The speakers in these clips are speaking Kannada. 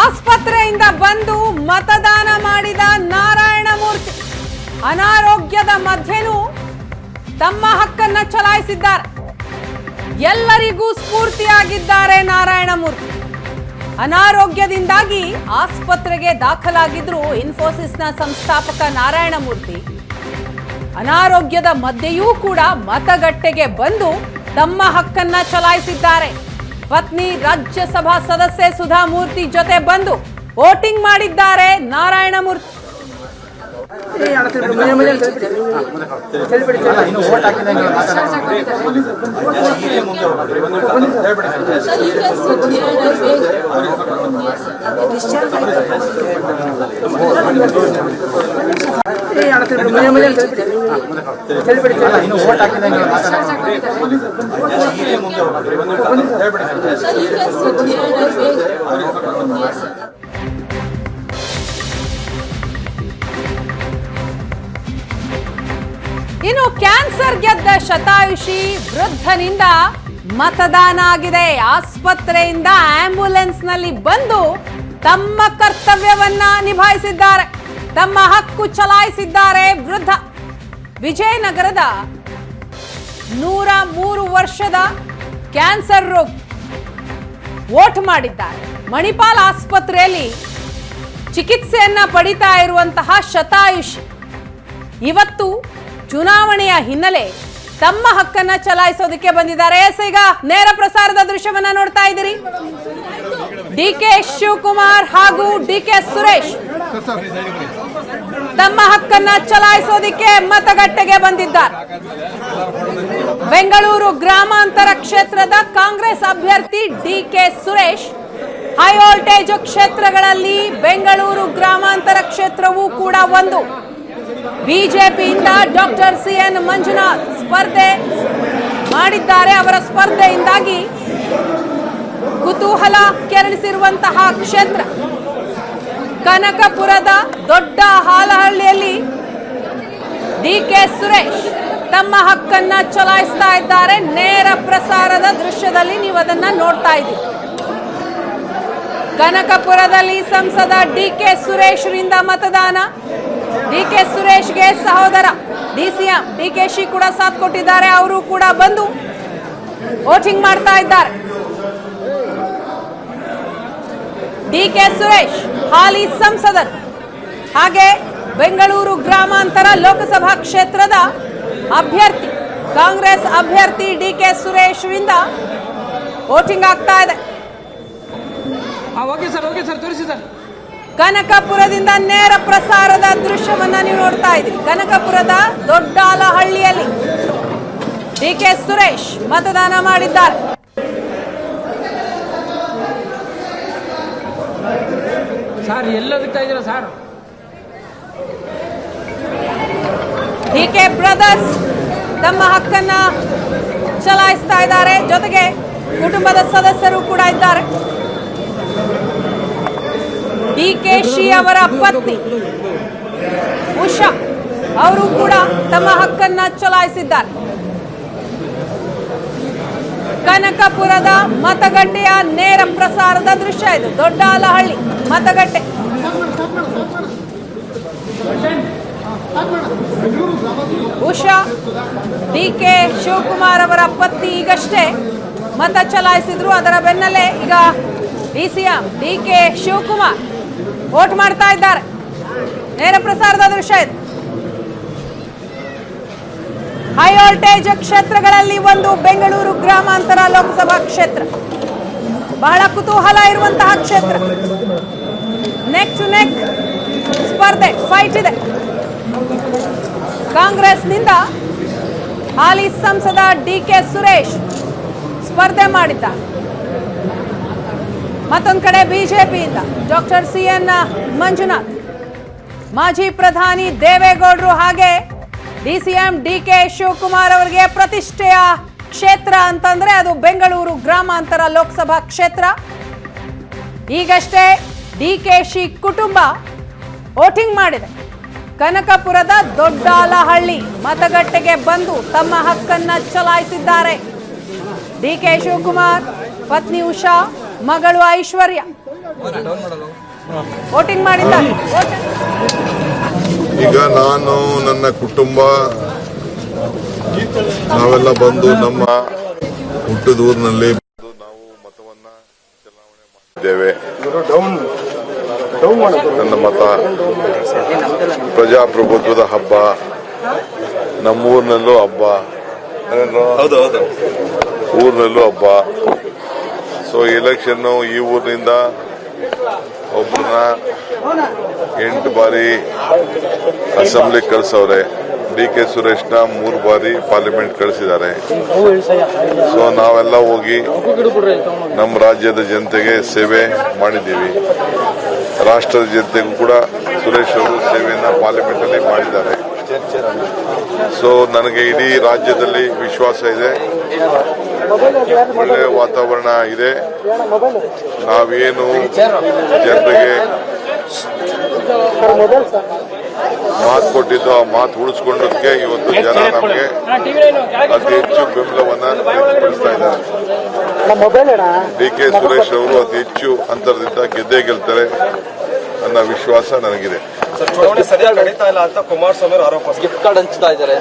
ಆಸ್ಪತ್ರೆಯಿಂದ ಬಂದು ಮತದಾನ ಮಾಡಿದ ನಾರಾಯಣಮೂರ್ತಿ ಅನಾರೋಗ್ಯದ ಮಧ್ಯೆನೂ ತಮ್ಮ ಹಕ್ಕನ್ನ ಚಲಾಯಿಸಿದ್ದಾರೆ. ಎಲ್ಲರಿಗೂ ಸ್ಫೂರ್ತಿಯಾಗಿದ್ದಾರೆ ನಾರಾಯಣಮೂರ್ತಿ. ಅನಾರೋಗ್ಯದಿಂದಾಗಿ ಆಸ್ಪತ್ರೆಗೆ ದಾಖಲಾಗಿದ್ರು ಇನ್ಫೋಸಿಸ್ನ ಸಂಸ್ಥಾಪಕ ನಾರಾಯಣಮೂರ್ತಿ. ಅನಾರೋಗ್ಯದ ಮಧ್ಯೆಯೂ ಕೂಡ ಮತಗಟ್ಟೆಗೆ ಬಂದು ತಮ್ಮ ಹಕ್ಕನ್ನ ಚಲಾಯಿಸಿದ್ದಾರೆ. ಪತ್ನಿ ರಾಜ್ಯಸಭಾ ಸದಸ್ಯೆ ಸುಧಾಮೂರ್ತಿ ಜೊತೆ ಬಂದು ವೋಟಿಂಗ್ ಮಾಡಿದ್ದಾರೆ ನಾರಾಯಣಮೂರ್ತಿ. ಇನ್ನು ಕ್ಯಾನ್ಸರ್ ಗೆದ್ದ ಶತಾಯುಷಿ ವೃದ್ಧನಿಂದ ಮತದಾನ ಆಗಿದೆ. ಆಸ್ಪತ್ರೆಯಿಂದ ಆಂಬ್ಯುಲೆನ್ಸ್ ನಲ್ಲಿ ಬಂದು ತಮ್ಮ ಕರ್ತವ್ಯವನ್ನ ನಿಭಾಯಿಸಿದ್ದಾರೆ. ತಮ್ಮ ಹಕ್ಕು ಚಲಾಯಿಸಿದ್ದಾರೆ ವೃದ್ಧ. ವಿಜಯನಗರದ 103 ವರ್ಷದ ಕ್ಯಾನ್ಸರ್ ರೋಗಿ ವೋಟ್ ಮಾಡಿದ್ದಾರೆ. ಮಣಿಪಾಲ್ ಆಸ್ಪತ್ರೆಯಲ್ಲಿ ಚಿಕಿತ್ಸೆಯನ್ನ ಪಡಿತಾ ಇರುವಂತಹ ಶತಾಯುಷಿ ಇವತ್ತು ಚುನಾವಣೆಯ ಹಿನ್ನೆಲೆ ತಮ್ಮ ಹಕ್ಕನ್ನ ಚಲಾಯಿಸೋದಕ್ಕೆ ಬಂದಿದ್ದಾರೆ. ಈಗ ನೇರ ಪ್ರಸಾರದ ದೃಶ್ಯವನ್ನ ನೋಡ್ತಾ ಇದ್ದೀರಿ. ಡಿಕೆ ಶಿವಕುಮಾರ್ ಹಾಗೂ ಡಿಕೆ ಸುರೇಶ್ ತಮ್ಮ ಹಕ್ಕನ್ನ ಚಲಾಯಿಸೋದಕ್ಕೆ ಮತಗಟ್ಟೆಗೆ ಬಂದಿದ್ದಾರೆ. ಬೆಂಗಳೂರು ಗ್ರಾಮಾಂತರ ಕ್ಷೇತ್ರದ ಕಾಂಗ್ರೆಸ್ ಅಭ್ಯರ್ಥಿ ಡಿಕೆ ಸುರೇಶ್ ಹೈ ವೋಲ್ಟೇಜ್ ಕ್ಷೇತ್ರಗಳಲ್ಲಿ ಬೆಂಗಳೂರು ಗ್ರಾಮಾಂತರ ಕ್ಷೇತ್ರವೂ ಕೂಡ ಒಂದು. ಬಿಜೆಪಿಯಿಂದ ಡಾಕ್ಟರ್ ಸಿಎನ್ ಮಂಜುನಾಥ್ ಸ್ಪರ್ಧೆ ಮಾಡಿದ್ದಾರೆ. ಅವರ ಸ್ಪರ್ಧೆಯಿಂದಾಗಿ ಕುತೂಹಲ ಕೆರಳಿಸಿರುವಂತಹ ಕ್ಷೇತ್ರ. ಕನಕಪುರದ ದೊಡ್ಡ ಹಾಲಹಳ್ಳಿಯಲ್ಲಿ ಡಿಕೆ ಸುರೇಶ್ ತಮ್ಮ ಹಕ್ಕನ್ನ ಚಲಾಯಿಸ್ತಾ ಇದ್ದಾರೆ. ನೇರ ಪ್ರಸಾರದ ದೃಶ್ಯದಲ್ಲಿ ನೀವು ಅದನ್ನ ನೋಡ್ತಾ ಇದ್ದೀರಿ. ಕನಕಪುರದಲ್ಲಿ ಸಂಸದ ಡಿಕೆ ಸುರೇಶ್ರಿಂದ ಮತದಾನ. ಡಿಕೆ ಸುರೇಶ್ಗೆ ಸಹೋದರ ಡಿಸಿಎಂ ಡಿಕೆಶಿ ಕೂಡ ಸಾಥ್ ಕೊಟ್ಟಿದ್ದಾರೆ. ಅವರು ಕೂಡ ಬಂದು ವೋಟಿಂಗ್ ಮಾಡ್ತಾ ಇದ್ದಾರೆ. ಡಿಕೆ ಸುರೇಶ್ ಹಾಲಿ ಸಂಸದರು, ಹಾಗೆ ಬೆಂಗಳೂರು ಗ್ರಾಮಾಂತರ ಲೋಕಸಭಾ ಕ್ಷೇತ್ರದ ಅಭ್ಯರ್ಥಿ ಕಾಂಗ್ರೆಸ್ ಅಭ್ಯರ್ಥಿ ಡಿಕೆ ಸುರೇಶ್ ರಿಂದ ವೋಟಿಂಗ್ ಆಗ್ತಾ ಇದೆ. ಕನಕಪುರದಿಂದ ನೇರ ಪ್ರಸಾರದ ದೃಶ್ಯವನ್ನ ನೀವು ನೋಡ್ತಾ ಇದ್ದೀರಿ. ಕನಕಪುರದ ದೊಡ್ಡಾಲಹಳ್ಳಿಯಲ್ಲಿ ಡಿಕೆ ಸುರೇಶ್ ಮತದಾನ ಮಾಡಿದ್ದಾರೆ. ಸರ್ ಎಲ್ಲದಕ್ಕೆ ಇದ್ದೀರಾ ಸರ್? ಡಿಕೆ ಬ್ರದರ್ಸ್ ತಮ್ಮ ಹಕ್ಕನ್ನ ಚಲಾಯಿಸ್ತಾ ಇದ್ದಾರೆ. ಜೊತೆಗೆ ಕುಟುಂಬದ ಸದಸ್ಯರು ಕೂಡ ಇದ್ದಾರೆ. ಡಿಕೆಶಿ ಅವರ ಪತ್ನಿ ಉಷಾ ಅವರು ಕೂಡ ತಮ್ಮ ಹಕ್ಕನ್ನ ಚಲಾಯಿಸಿದ್ದಾರೆ. ಕನಕಪುರದ ಮತಗಟ್ಟೆಯ ನೇರ ಪ್ರಸಾರದ ದೃಶ್ಯ ಇದು. ದೊಡ್ಡಾಲಹಳ್ಳಿ ಮತಗಟ್ಟೆ. ಉಷಾ ಡಿಕೆ ಶಿವಕುಮಾರ್ ಅವರ ಪತ್ನಿ ಈಗಷ್ಟೇ ಮತ ಚಲಾಯಿಸಿದ್ರು. ಅದರ ಬೆನ್ನಲ್ಲೇ ಈಗ ಡಿಸಿಎಂ ಡಿಕೆ ಶಿವಕುಮಾರ್ ವೋಟ್ ಮಾಡ್ತಾ ಇದ್ದಾರೆ. ನೇರ ಪ್ರಸಾರದ ದೃಶ್ಯ ಇದು. ಹೈ ವೋಲ್ಟೇಜ್ ಕ್ಷೇತ್ರಗಳಲ್ಲಿ ಒಂದು ಬೆಂಗಳೂರು ಗ್ರಾಮಾಂತರ ಲೋಕಸಭಾ ಕ್ಷೇತ್ರ. ಬಹಳ ಕುತೂಹಲ ಇರುವಂತಹ ಕ್ಷೇತ್ರ. ನೆಕ್ ಟು ನೆಕ್ ಸ್ಪರ್ಧೆ, ಫೈಟ್ ಇದೆ. ಕಾಂಗ್ರೆಸ್ನಿಂದ ಹಾಲಿ ಸಂಸದ ಡಿಕೆ ಸುರೇಶ್ ಸ್ಪರ್ಧೆ ಮಾಡಿದ್ದಾರೆ. ಮತ್ತೊಂದು ಕಡೆ ಬಿಜೆಪಿಯಿಂದ ಡಾಕ್ಟರ್ ಸಿಎನ್ ಮಂಜುನಾಥ್, ಮಾಜಿ ಪ್ರಧಾನಿ ದೇವೇಗೌಡರು, ಹಾಗೆ ಡಿಸಿಎಂ ಡಿಕೆ ಶಿವಕುಮಾರ್ ಅವರಿಗೆ ಪ್ರತಿಷ್ಠೆಯ ಕ್ಷೇತ್ರ ಅಂತಂದ್ರೆ ಅದು ಬೆಂಗಳೂರು ಗ್ರಾಮಾಂತರ ಲೋಕಸಭಾ ಕ್ಷೇತ್ರ. ಈಗಷ್ಟೇ ಡಿಕೆಶಿ ಕುಟುಂಬ ವೋಟಿಂಗ್ ಮಾಡಿದೆ. ಕನಕಪುರದ ದೊಡ್ಡಾಲಹಳ್ಳಿ ಮತಗಟ್ಟೆಗೆ ಬಂದು ತಮ್ಮ ಹಕ್ಕನ್ನ ಚಲಾಯಿಸಿದ್ದಾರೆ. ಡಿಕೆ ಶಿವಕುಮಾರ್, ಪತ್ನಿ ಉಷಾ, ಮಗಳು ಐಶ್ವರ್ಯ ವೋಟಿಂಗ್ ಮಾಡಿಲ್ಲ. ಈಗ ನಾನು ನನ್ನ ಕುಟುಂಬ ನಾವೆಲ್ಲ ಬಂದು ನಮ್ಮ ಹುಟ್ಟಿದ ಊರಿನಲ್ಲಿ ನಾವು ಮತವನ್ನ ಚಲಾವಣೆ ಮಾಡಿದ್ದೇವೆ. ನನ್ನ ಮತ ಪ್ರಜಾಪ್ರಭುತ್ವದ ಹಬ್ಬ, ನಮ್ಮೂರಿನಲ್ಲೂ ಹಬ್ಬ, ಊರಿನಲ್ಲೂ ಹಬ್ಬ. ಸೊ ಎಲೆಕ್ಷನ್ ಈ ಊರಿನಿಂದ ಒಬ್ಬರನ್ನ 8 ಬಾರಿ ಅಸೆಂಬ್ಲಿ ಕಳಿಸವ್ರೆ. ಡಿ.ಕೆ. ಸುರೇಶ್ನ 3 ಬಾರಿ ಪಾರ್ಲಿಮೆಂಟ್ ಕಳಿಸಿದ್ದಾರೆ. ಸೊ ನಾವೆಲ್ಲ ಹೋಗಿ ನಮ್ಮ ರಾಜ್ಯದ ಜನತೆಗೆ ಸೇವೆ ಮಾಡಿದ್ದೀವಿ. ರಾಷ್ಟ್ರದ ಜನತೆಗೂ ಕೂಡ ಸುರೇಶ್ ಅವರು ಸೇವೆಯನ್ನ ಪಾರ್ಲಿಮೆಂಟ್ ಅಲ್ಲಿ ಮಾಡಿದ್ದಾರೆ. ಸೊ ನನಗೆ ಇಡೀ ರಾಜ್ಯದಲ್ಲಿ ವಿಶ್ವಾಸ ಇದೆ, ಒಳ್ಳೆಯ ವಾತಾವರಣ ಇದೆ. ನಾವೇನು ಜನರಿಗೆ ಮಾತು ಕೊಟ್ಟಿದ್ದು ಆ ಮಾತು ಉಳಿಸ್ಕೊಂಡದಕ್ಕೆ ಇವತ್ತು ಜನ ನಮಗೆ ಅತಿ ಹೆಚ್ಚು ಬೆಂಬಲವನ್ನ ವ್ಯಕ್ತಪಡಿಸ್ತಾ ಇದ್ದಾರೆ. ಡಿ.ಕೆ. ಸುರೇಶ್ ಅವರು ಅತಿ ಹೆಚ್ಚು ಅಂತರದಿಂದ ಗೆದ್ದೇ ಗೆಲ್ತಾರೆ ಅನ್ನೋ ವಿಶ್ವಾಸ ನನಗಿದೆ. ಚುನಾವಣೆ ಸರಿಯಾಗಿ ನಡೀತಾ ಇಲ್ಲ ಅಂತ ಕುಮಾರಸ್ವಾಮಿ ಆರೋಪ. ಗಿಫ್ಟ್ ಕಾರ್ಡ್ ಹಂಚ್ತಾ ಇದ್ದಾರೆ.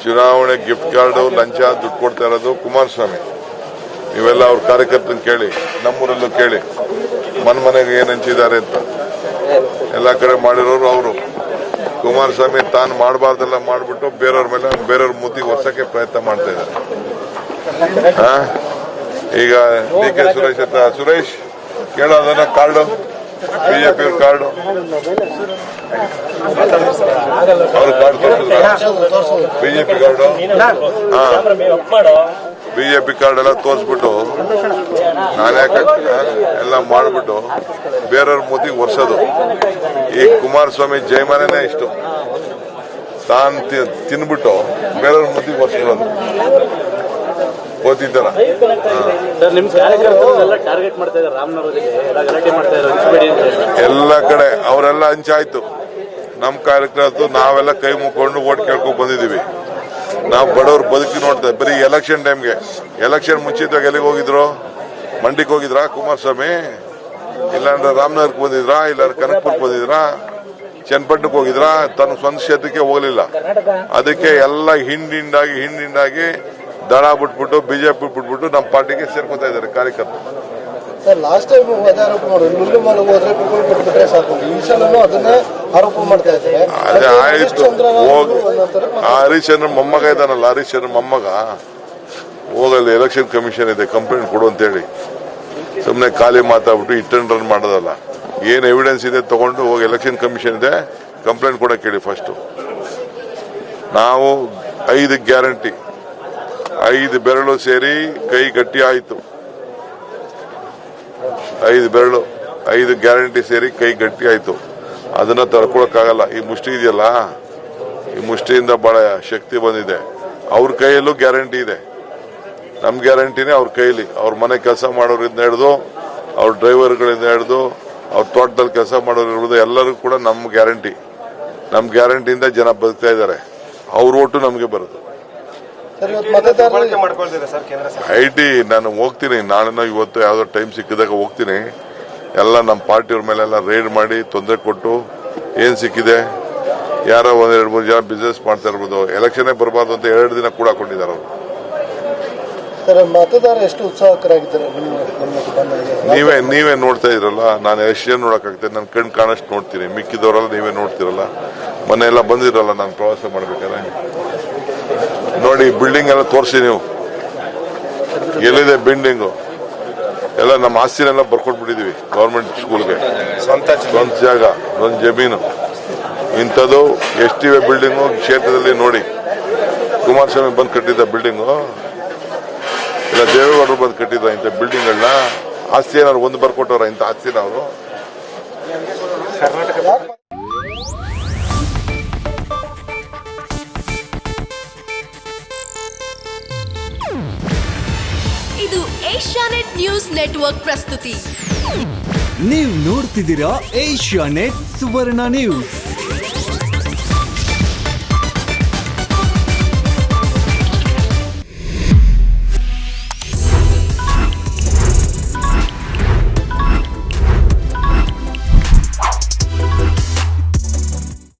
ಚುನಾವಣೆ ಗಿಫ್ಟ್ ಕಾರ್ಡ್ ಲಂಚ ದುಡ್ಡು ಕೊಡ್ತಾ ಇರೋದು ಕುಮಾರಸ್ವಾಮಿ. ನೀವೆಲ್ಲ ಅವ್ರ ಕಾರ್ಯಕರ್ತನ ಕೇಳಿ, ನಮ್ಮೂರಲ್ಲೂ ಕೇಳಿ, ಮನೆಗೆ ಏನ್ ಹಂಚಿದ್ದಾರೆ ಅಂತ. ಎಲ್ಲ ಕಡೆ ಮಾಡಿರೋರು ಅವರು. ಕುಮಾರಸ್ವಾಮಿ ತಾನು ಮಾಡಬಾರ್ದೆಲ್ಲ ಮಾಡ್ಬಿಟ್ಟು ಬೇರೆಯವ್ರ ಮುದ್ದಿಗೆ ಒರ್ಸಕ್ಕೆ ಪ್ರಯತ್ನ ಮಾಡ್ತಾ ಇದ್ದಾರೆ. ಈಗ ಡಿ.ಕೆ. ಸುರೇಶ್ ಕೇಳೋದನ್ನ ಕಾರ್ಡು, ಬಿಜೆಪಿ ಅವ್ರ ಕಾರ್ಡು, ಅವ್ರ card BJP card, BJP card ಎಲ್ಲ ತೋರಿಸ್ಬಿಟ್ಟು ನಾನು ಯಾಕೆ ಎಲ್ಲ ಮಾಡ್ಬಿಟ್ಟು ಬೇರೆಯವ್ರ ಮುದ್ದಿಗೆ ಒರ್ಸೋದು. ಈ ಕುಮಾರಸ್ವಾಮಿ ಜಯಮಾನೇ ಇಷ್ಟು, ತಾನು ತಿನ್ಬಿಟ್ಟು ಬೇರೆಯವ್ರ ಮುದ್ದಿಗೆ ಒರ್ಸೋದು ಓದಿದ್ದಾರ. ಎಲ್ಲ ಕಡೆ ಅವರೆಲ್ಲ ಹಂಚಾಯ್ತು. ನಮ್ಮ ಕಾರ್ಯಕರ್ತರು ನಾವೆಲ್ಲ ಕೈ ಮುಕ್ಕೊಂಡು ಓಟ್ ಕೇಳ್ಕೊಂಡು ಬಂದಿದ್ದೀವಿ. ನಾವು ಬಡವ್ರು ಬದುಕಿ ನೋಡ್ತೇವೆ. ಬರೀ ಎಲೆಕ್ಷನ್ ಟೈಮ್ಗೆ, ಎಲೆಕ್ಷನ್ ಮುಂಚಿತವಾಗಿ ಎಲ್ಲಿಗೆ ಹೋಗಿದ್ರು? ಮಂಡಿಗೆ ಹೋಗಿದ್ರಾ ಕುಮಾರಸ್ವಾಮಿ? ಇಲ್ಲಾಂದ್ರೆ ರಾಮನಗರಕ್ಕೆ ಬಂದಿದ್ರಾ? ಇಲ್ಲಾಂದ್ರೆ ಕನಕಪುರಕ್ಕೆ ಬಂದಿದ್ರಾ? ಚನ್ನಪಟ್ಟಣಕ್ಕೆ ಹೋಗಿದ್ರಾ? ತನ್ನ ಸ್ವಂತ ಕ್ಷೇತ್ರಕ್ಕೆ ಹೋಗಲಿಲ್ಲ. ಅದಕ್ಕೆ ಎಲ್ಲ ಹಿಂದಿಂದಾಗಿ ದಳ ಬಿಟ್ಬಿಟ್ಟು ಬಿಜೆಪಿ ಬಿಟ್ಬಿಟ್ಟು ನಮ್ಮ ಪಾರ್ಟಿಗೆ ಸೇರ್ಕೊತಾ ಇದ್ದಾರೆ ಕಾರ್ಯಕರ್ತರು. ಲಾಸ್ಟ್ ಟೈಮ್ ಆರೋಪ ಮಾಡಿದ್ರೆ ಸಾಕು, ಈ ಸಲನೂ ಅದನ್ನೇ ಆರೋಪ ಮಾಡ್ತಾ ಇದ್ದಾರೆ. ಅದೇ ಆಯ್ತು, ಹರಿಶ್ಚಂದ್ರ ಮೊಮ್ಮಗ ಇದ್ದಾನಲ್ಲ, ಹರಿಶ್ಚಂದ್ರ ಮೊಮ್ಮಗ ಹೋಗಲ್ಲಿ ಎಲೆಕ್ಷನ್ ಕಮಿಷನ್ ಇದೆ, ಕಂಪ್ಲೇಂಟ್ ಕೊಡು ಅಂತೇಳಿ. ಸುಮ್ಮನೆ ಖಾಲಿ ಮಾತಾಡ್ಬಿಟ್ಟು ಹಿಟ್ ಅಂಡ್ ರನ್ ಮಾಡೋದಲ್ಲ. ಏನ್ ಎವಿಡೆನ್ಸ್ ಇದೆ ತಗೊಂಡು ಹೋಗಿ ಎಲೆಕ್ಷನ್ ಕಮಿಷನ್ ಇದೆ ಕಂಪ್ಲೇಂಟ್ ಕೊಡಕ್ಕೆ ಹೇಳಿ. ಫಸ್ಟ್ ನಾವು 5 ಗ್ಯಾರಂಟಿ, 5 ಬೆರಳು ಸೇರಿ ಕೈ ಗಟ್ಟಿ ಆಯ್ತು. 5 ಗ್ಯಾರಂಟಿ ಸೇರಿ ಕೈ ಗಟ್ಟಿ ಆಯ್ತು. ಅದನ್ನ ತಡ್ಕೊಳಕ್ಕಾಗಲ್ಲ. ಈ ಮುಷ್ಟಿ ಇದೆಯಲ್ಲ, ಈ ಮುಷ್ಟಿಯಿಂದ ಬಹಳ ಶಕ್ತಿ ಬಂದಿದೆ. ಅವ್ರ ಕೈಯಲ್ಲೂ ಗ್ಯಾರಂಟಿ ಇದೆ, ನಮ್ ಗ್ಯಾರಂಟಿನೇ ಅವ್ರ ಕೈಲಿ. ಅವ್ರ ಮನೆ ಕೆಲಸ ಮಾಡೋರಿಂದ ಹಿಡಿದು, ಅವ್ರ ಡ್ರೈವರ್ಗಳಿಂದ ಹಿಡಿದು, ಅವ್ರ ತೋಟದಲ್ಲಿ ಕೆಲಸ ಮಾಡೋರು ಹಿಡಿದು ಎಲ್ಲರಿಗೂ ಕೂಡ ನಮ್ ಗ್ಯಾರಂಟಿಯಿಂದ ಜನ ಬದುಕ್ತಾ ಇದ್ದಾರೆ. ಅವ್ರ ಓಟು ನಮ್ಗೆ ಬರುತ್ತೆ. ಐಟಿ ನಾನು ಹೋಗ್ತೀನಿ, ನಾಳೆ ಇವತ್ತು ಯಾವ್ದೋ ಟೈಮ್ ಸಿಕ್ಕಿದಾಗ ಹೋಗ್ತೀನಿ. ಎಲ್ಲ ನಮ್ಮ ಪಾರ್ಟಿಯವ್ರ ಮೇಲೆಲ್ಲ ರೇಡ್ ಮಾಡಿ ತೊಂದರೆ ಕೊಟ್ಟು ಏನ್ ಸಿಕ್ಕಿದೆ, ಯಾರೋ 1-2-3 ಜನ ಬಿಸ್ನೆಸ್ ಮಾಡ್ತಾ ಇರ್ಬೋದು. ಎಲೆಕ್ಷನ್ನೇ ಬರಬಾರ್ದು ಅಂತ 2 ದಿನ ಕೂಡ ಕೊಟ್ಟಿದ್ದಾರೆ ಅವರು. ಮತದಾರ ಎಷ್ಟು ಉತ್ಸಾಹಕರಾಗಿದ್ದಾರೆ? ನೀವೇ ನೋಡ್ತಾ ಇದ್ರಲ್ಲ. ನಾನು ಎಷ್ಟು ನೋಡಕ್ಕಾಗ್ತದೆ? ನನ್ನ ಕಣ್ ಕಾಣಷ್ಟು ನೋಡ್ತೀನಿ, ಮಿಕ್ಕಿದವರೆಲ್ಲ ನೀವೇ ನೋಡ್ತಿರಲ್ಲ. ಮೊನ್ನೆ ಎಲ್ಲ ಬಂದಿರಲ್ಲ ನಾನು ಪ್ರವಾಸ ಮಾಡ್ಬೇಕಾದ್ರೆ. ನೋಡಿ, ಬಿಲ್ಡಿಂಗ್ ಎಲ್ಲ ತೋರಿಸಿ ನೀವು, ಎಲ್ಲಿದೆ ಬಿಲ್ಡಿಂಗು ಎಲ್ಲ ನಮ್ಮ ಆಸ್ತಿನೆಲ್ಲ ಬರ್ಕೊಟ್ಬಿಟ್ಟಿದೀವಿ ಗವರ್ಮೆಂಟ್ ಸ್ಕೂಲ್ಗೆ. ಸ್ವಂತ ಜಾಗ, ಒಂದು ಜಮೀನು. ಇಂಥದ್ದು ಎಷ್ಟಿವೆ ಬಿಲ್ಡಿಂಗು ಕ್ಷೇತ್ರದಲ್ಲಿ ನೋಡಿ. ಕುಮಾರಸ್ವಾಮಿ ಬಂದು ಕಟ್ಟಿದ್ದ ಬಿಲ್ಡಿಂಗು ಇಲ್ಲ ದೇವೇಗೌಡರು ಬಂದು ಕಟ್ಟಿದ್ರ ಇಂಥ ಬಿಲ್ಡಿಂಗ್ಗಳನ್ನ? ಆಸ್ತಿ ಏನಾದ್ರು ಒಂದು ಬರ್ಕೊಟ್ಟವ್ರ ಇಂಥ ಆಸ್ತಿನ ಅವರು? ಇದು ಏಷ್ಯಾನೆಟ್ ನ್ಯೂಸ್ ನೆಟ್ವರ್ಕ್ ಪ್ರಸ್ತುತಿ. ನೀವು ನೋಡ್ತಿದ್ದೀರಾ ಏಷ್ಯಾನೆಟ್ ಸುವರ್ಣ ನ್ಯೂಸ್.